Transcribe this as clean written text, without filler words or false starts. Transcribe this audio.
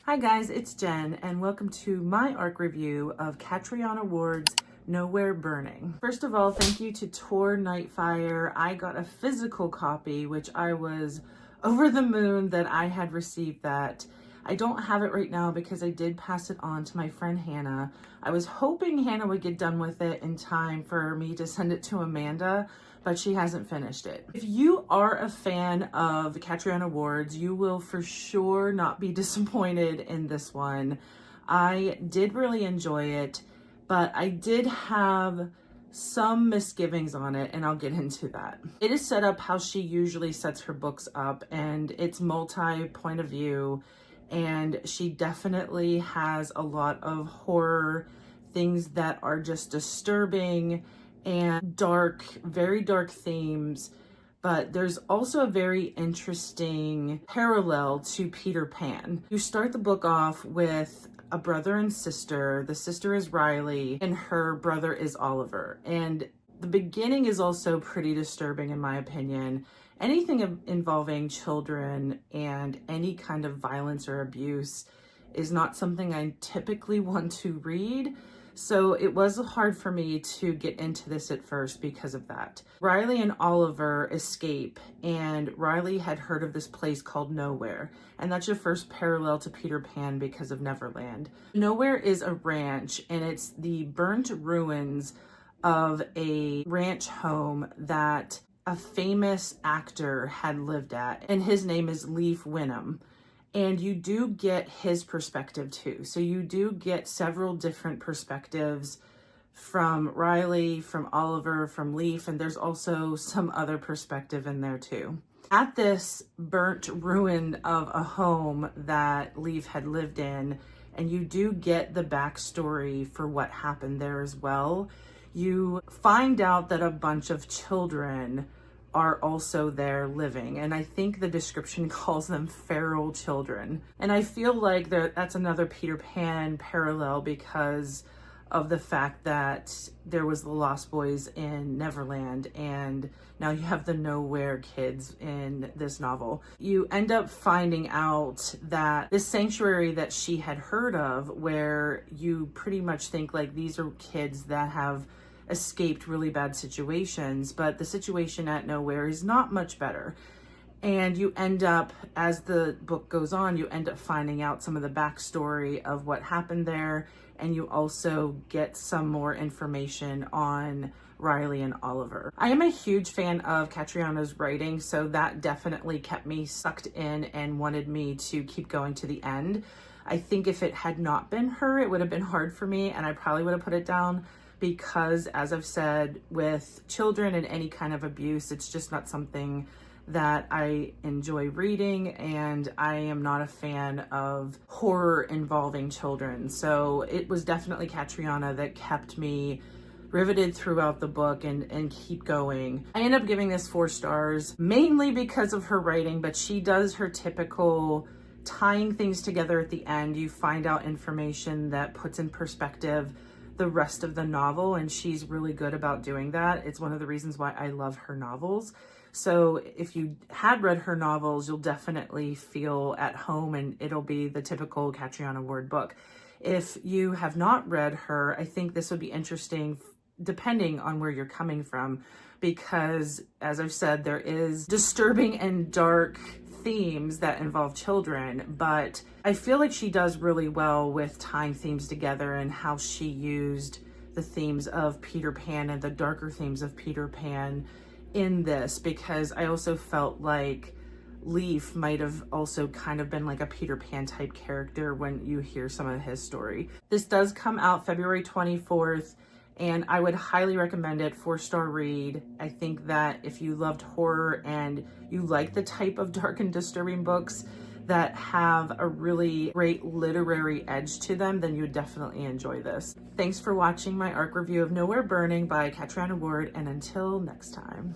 Hi guys, it's Jen and welcome to my ARC review of Catriona Ward's Nowhere Burning. First of all, thank you to Tor Nightfire. I got a physical copy, which I was over the moon that I had received that. I don't have it right now because I did pass it on to my friend Hannah. I was hoping Hannah would get done with it in time for me to send it to Amanda, but she hasn't finished it. If you are a fan of Catriona Ward's, you will for sure not be disappointed in this one. I did really enjoy it, but I did have some misgivings on it, and I'll get into that. It is set up how she usually sets her books up, and it's multi-point of view, and she definitely has a lot of horror, things that are just disturbing and dark, very dark themes. But there's also a very interesting parallel to Peter Pan. You start the book off with a brother and sister. The sister is Riley and her brother is Oliver. And the beginning is also pretty disturbing in my opinion. Anything involving children and any kind of violence or abuse is not something I typically want to read. So it was hard for me to get into this at first because of that. Riley and Oliver escape, and Riley had heard of this place called Nowhere. And that's your first parallel to Peter Pan because of Neverland. Nowhere is a ranch, and it's the burnt ruins of a ranch home that a famous actor had lived at, and his name is Leaf Winham. And you do get his perspective too. So you do get several different perspectives from Riley, from Oliver, from Leaf, and there's also some other perspective in there too. At this burnt ruin of a home that Leaf had lived in, and you do get the backstory for what happened there as well, you find out that a bunch of children are also there living. And I think the description calls them feral children. And I feel like that's another Peter Pan parallel because of the fact that there was the Lost Boys in Neverland, and now you have the Nowhere kids in this novel. You end up finding out that this sanctuary that she had heard of, where you pretty much think like these are kids that have escaped really bad situations, but the situation at Nowhere is not much better. And you end up, as the book goes on, you end up finding out some of the backstory of what happened there, and you also get some more information on Riley and Oliver. I am a huge fan of Catriona's writing, so that definitely kept me sucked in and wanted me to keep going to the end. I think if it had not been her, it would have been hard for me, and I probably would have put it down, because as I've said, with children and any kind of abuse, it's just not something that I enjoy reading, and I am not a fan of horror involving children. So it was definitely Catriona that kept me riveted throughout the book and keep going. I end up giving this 4 stars, mainly because of her writing, but she does her typical tying things together at the end. You find out information that puts in perspective the rest of the novel, and she's really good about doing that. It's one of the reasons why I love her novels. So if you had read her novels, you'll definitely feel at home, and it'll be the typical Catriona Ward book. If you have not read her, I think this would be interesting depending on where you're coming from, because as I've said, there is disturbing and dark themes that involve children, but I feel like she does really well with tying themes together and how she used the themes of Peter Pan and the darker themes of Peter Pan in this, because I also felt like Leaf might have also kind of been like a Peter Pan type character when you hear some of his story. This does come out February 24th, and I would highly recommend it. 4-star read. I think that if you loved horror and you like the type of dark and disturbing books that have a really great literary edge to them, then you would definitely enjoy this. Thanks for watching my ARC review of Nowhere Burning by Catriona Ward, and until next time.